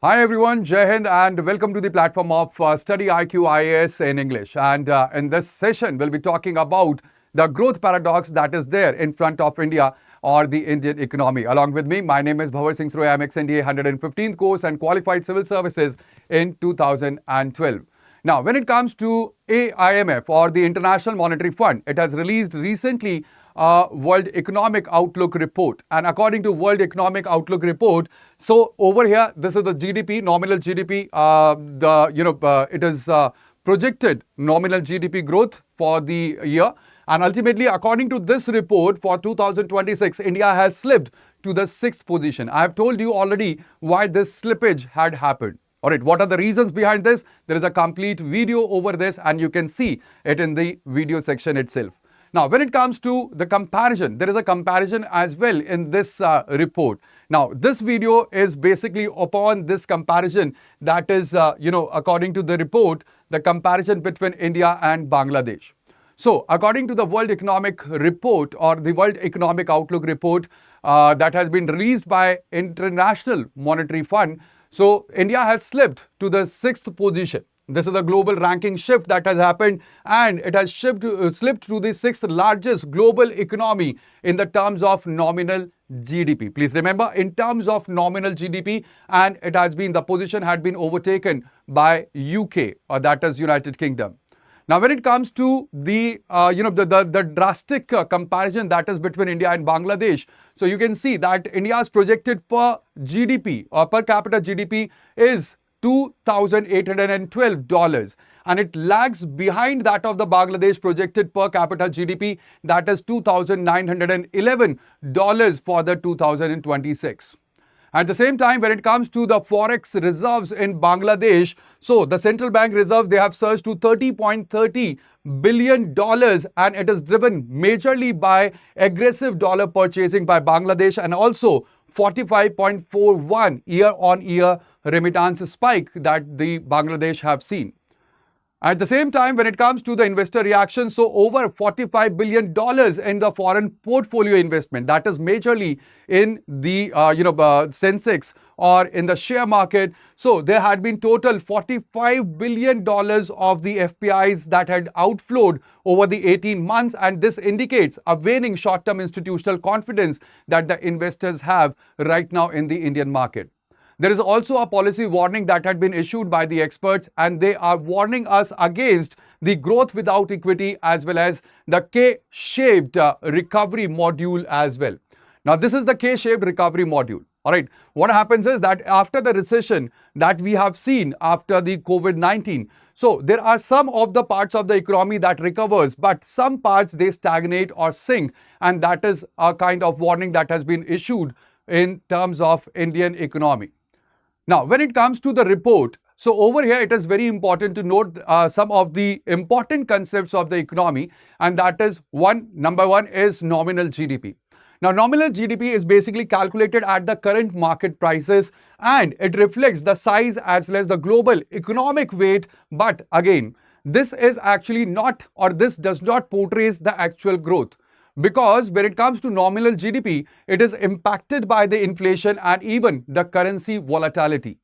Hi everyone, Jai Hind and welcome to the platform of StudyIQ IAS in English. And in this session, we'll be talking about the growth paradox that is there in front of India or the Indian economy. Along with me, my name is Bhanwarsingh. I'm ex-NDA 115th course and qualified civil services in 2012. Now, when it comes to IMF or the International Monetary Fund, it has released recently World Economic Outlook report, and according to World Economic Outlook report, so over here this is the GDP, nominal GDP. It is projected nominal GDP growth for the year, and ultimately, according to this report for 2026, India has slipped to the 6th position. I have told you already why this slippage had happened. Alright, what are the reasons behind this? There is a complete video over this, and you can see it in the video section itself. Now, when it comes to the comparison, there is a comparison as well in this report. Now, this video is basically upon this comparison, that is, according to the report, the comparison between India and Bangladesh. So, according to the World Economic Report or the World Economic Outlook report that has been released by International Monetary Fund, so India has slipped to the 6th position. This is a global ranking shift that has happened, and it has slipped to the 6th largest global economy in the terms of nominal GDP. Please remember, in terms of nominal GDP, and it has been, the position had been overtaken by UK, or that is United Kingdom. Now, when it comes to the drastic comparison that is between India and Bangladesh, so you can see that India's projected per GDP or per capita GDP is $2,812, and it lags behind that of the Bangladesh projected per capita GDP, that is $2,911 for the 2026. At the same time, when it comes to the forex reserves in Bangladesh, so the central bank reserves, they have surged to $30.30 billion, and it is driven majorly by aggressive dollar purchasing by Bangladesh and also 45.41 year-on-year remittance spike that the Bangladesh have seen. At the same time, when it comes to the investor reaction, so over $45 billion in the foreign portfolio investment, that is majorly in the Sensex or in the share market. So there had been total $45 billion of the FPIs that had outflowed over the 18 months, and this indicates a waning short-term institutional confidence that the investors have right now in the Indian market. There is also a policy warning that had been issued by the experts, and they are warning us against the growth without equity as well as the K-shaped recovery module as well. Now, this is the K-shaped recovery module. All right. What happens is that after the recession that we have seen after the COVID-19, so there are some of the parts of the economy that recovers, but some parts they stagnate or sink, and that is a kind of warning that has been issued in terms of Indian economy. Now, when it comes to the report, so over here it is very important to note some of the important concepts of the economy, and that is number one is nominal GDP. Now, nominal GDP is basically calculated at the current market prices, and it reflects the size as well as the global economic weight. But again, this is actually not, or this does not portray the actual growth. Because when it comes to nominal GDP, it is impacted by the inflation and even the currency volatility.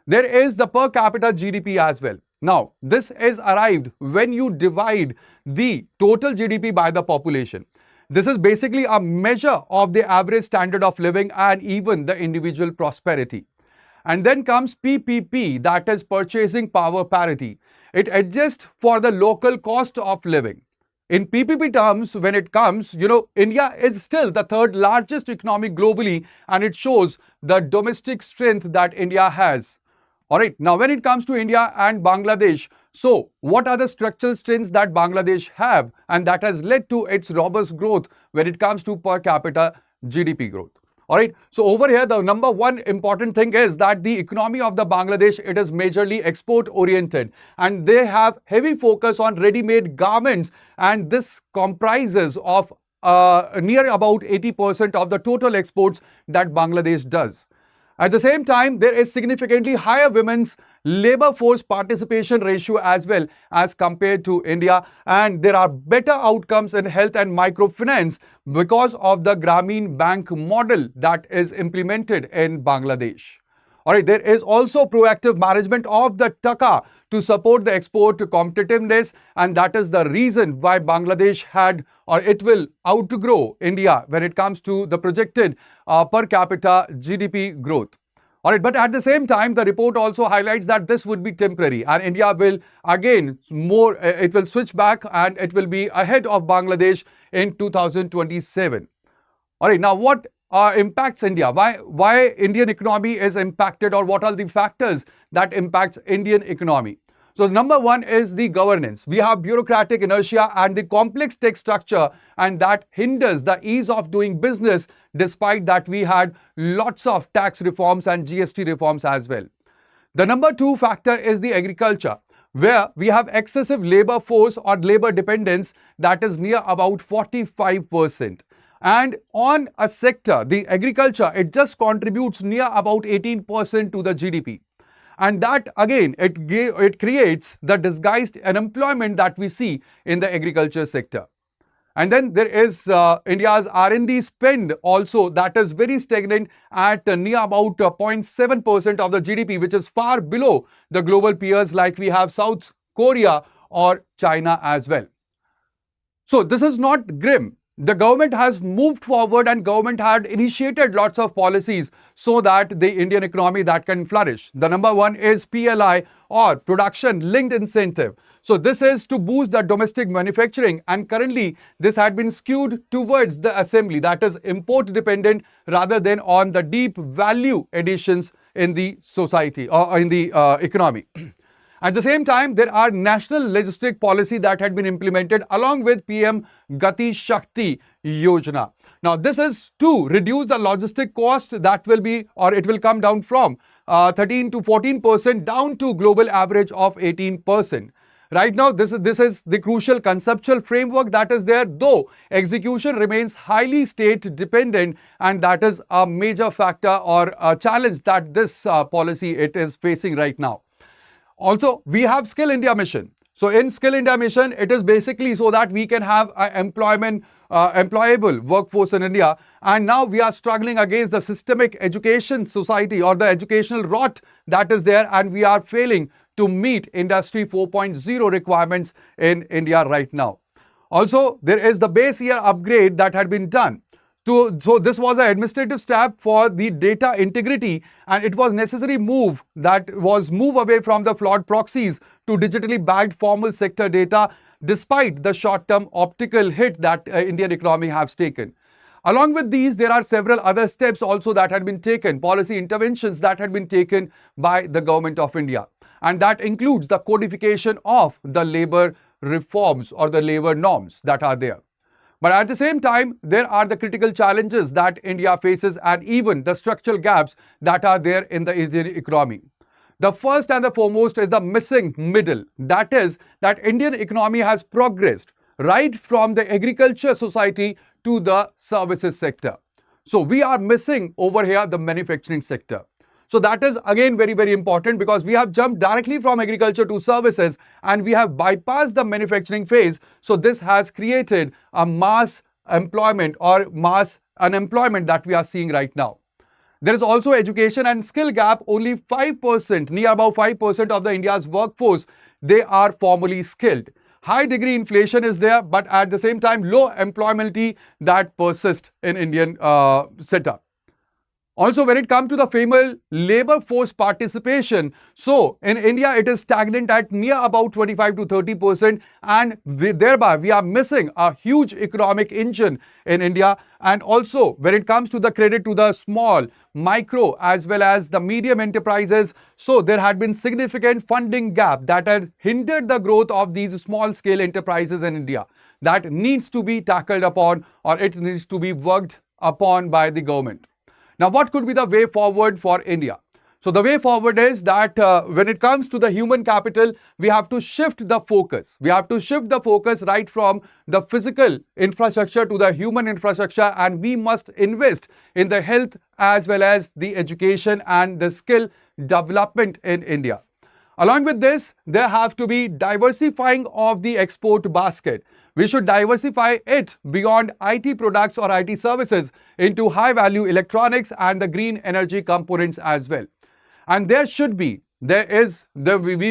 There is the per capita GDP as well. Now, this is arrived when you divide the total GDP by the population. This is basically a measure of the average standard of living and even the individual prosperity. And then comes PPP, that is purchasing power parity. It adjusts for the local cost of living. In PPP terms, when it comes, India is still the third largest economy globally, and it shows the domestic strength that India has. All right. Now, when it comes to India and Bangladesh, so what are the structural strengths that Bangladesh have, and that has led to its robust growth when it comes to per capita GDP growth? All right. So over here, the number one important thing is that the economy of the Bangladesh, it is majorly export oriented, and they have heavy focus on ready-made garments, and this comprises of near about 80% of the total exports that Bangladesh does. At the same time, there is significantly higher women's labor force participation ratio as well as compared to India, and there are better outcomes in health and microfinance because of the Grameen Bank model that is implemented in Bangladesh. All right, there is also proactive management of the taka to support the export competitiveness, and that is the reason why Bangladesh had, or it will outgrow India when it comes to the projected per capita GDP growth. All right, but at the same time, the report also highlights that this would be temporary and India will again it will switch back and it will be ahead of Bangladesh in 2027. All right, now what impacts India? Why Indian economy is impacted, or what are the factors that impacts Indian economy? So number one is the governance. We have bureaucratic inertia and the complex tax structure, and that hinders the ease of doing business, despite that we had lots of tax reforms and GST reforms as well. The number two factor is the agriculture, where we have excessive labor force or labor dependence that is near about 45%. And on a sector, the agriculture, it just contributes near about 18% to the GDP. And that again, it creates the disguised unemployment that we see in the agriculture sector. And then there is India's R&D spend also, that is very stagnant at near about 0.7% of the GDP, which is far below the global peers like we have South Korea or China as well. So this is not grim. The government has moved forward and government had initiated lots of policies so that the Indian economy that can flourish. The number one is PLI, or production linked incentive. So this is to boost the domestic manufacturing, and currently this had been skewed towards the assembly, that is import dependent rather than on the deep value additions in the society or in the economy. At the same time, there are national logistic policy that had been implemented along with PM Gati Shakti Yojana. Now, this is to reduce the logistic cost that will be, or it will come down from 13 to 14% down to global average of 18%. Right now, this is the crucial conceptual framework that is there, though execution remains highly state dependent, and that is a major factor or a challenge that this policy it is facing right now. Also, we have Skill India Mission. So in Skill India Mission, it is basically so that we can have an employable workforce in India. And now we are struggling against the systemic education society or the educational rot that is there, and we are failing to meet Industry 4.0 requirements in India right now. Also, there is the base year upgrade that had been done. So this was an administrative step for the data integrity, and it was necessary move away from the flawed proxies to digitally backed formal sector data, despite the short-term optical hit that Indian economy has taken. Along with these, there are several other steps also that had been taken, policy interventions that had been taken by the government of India. And that includes the codification of the labor reforms or the labor norms that are there. But at the same time, there are the critical challenges that India faces and even the structural gaps that are there in the Indian economy. The first and the foremost is the missing middle. That is that Indian economy has progressed right from the agriculture society to the services sector. So we are missing over here the manufacturing sector. So that is again very, very important, because we have jumped directly from agriculture to services and we have bypassed the manufacturing phase. So this has created a mass employment or mass unemployment that we are seeing right now. There is also education and skill gap. Only 5%, near about 5% of the India's workforce, they are formally skilled. High degree inflation is there, but at the same time, low employability that persists in Indian setup. Also, when it comes to the female labor force participation, so in India, it is stagnant at near about 25 to 30%, and thereby we are missing a huge economic engine in India. And also, when it comes to the credit to the small, micro, as well as the medium enterprises, so there had been significant funding gap that had hindered the growth of these small-scale enterprises in India. That needs to be tackled upon, or it needs to be worked upon by the government. Now, what could be the way forward for India? So the way forward is that when it comes to the human capital, we have to shift the focus. We have to shift the focus right from the physical infrastructure to the human infrastructure, and we must invest in the health as well as the education and the skill development in India. Along with this, there have to be diversifying of the export basket. We should diversify it beyond IT products or IT services into high-value electronics and the green energy components as well. And we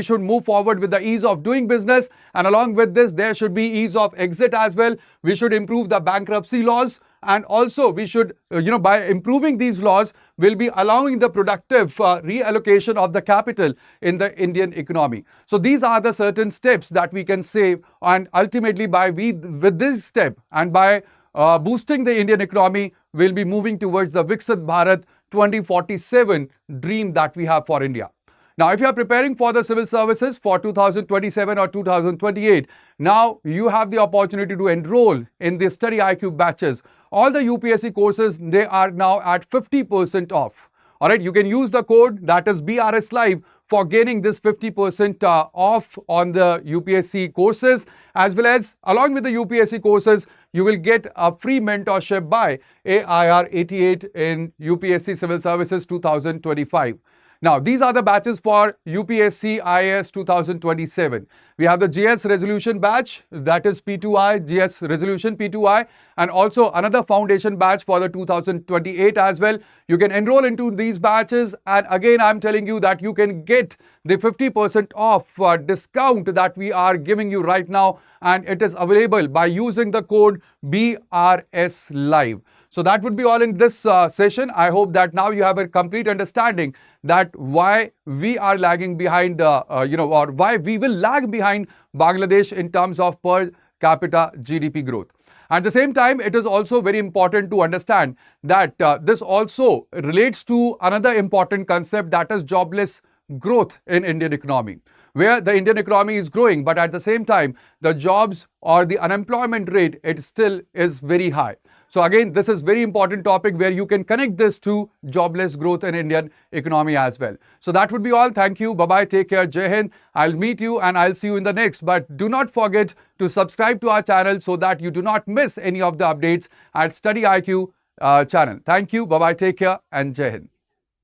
should move forward with the ease of doing business, and along with this there should be ease of exit as well. We should improve the bankruptcy laws, and also we should, by improving these laws, we'll be allowing the productive reallocation of the capital in the Indian economy. So these are the certain steps that we can save, and ultimately with this step and by boosting the Indian economy, we'll be moving towards the Viksit Bharat 2047 dream that we have for India. Now, if you are preparing for the civil services for 2027 or 2028, now you have the opportunity to enroll in the StudyIQ batches. All the UPSC courses, they are now at 50% off. All right, you can use the code, that is BRS Live, for gaining this 50% off on the UPSC courses, as well as along with the UPSC courses, you will get a free mentorship by AIR 88 in UPSC Civil Services 2025. Now, these are the batches for UPSC IAS 2027. We have the GS Resolution batch, that is P2I, GS Resolution P2I, and also another foundation batch for the 2028 as well. You can enroll into these batches, and again, I'm telling you that you can get the 50% off discount that we are giving you right now, and it is available by using the code BRS Live. So that would be all in this session. I hope that now you have a complete understanding that why we are lagging behind, or why we will lag behind Bangladesh in terms of per capita GDP growth. At the same time, it is also very important to understand that this also relates to another important concept, that is jobless growth in Indian economy, where the Indian economy is growing, but at the same time, the jobs or the unemployment rate, it still is very high. So again, this is very important topic where you can connect this to jobless growth in Indian economy as well. So that would be all. Thank you. Bye-bye. Take care. Jai Hind. I'll meet you and I'll see you in the next. But do not forget to subscribe to our channel so that you do not miss any of the updates at StudyIQ channel. Thank you. Bye-bye. Take care and Jai Hind.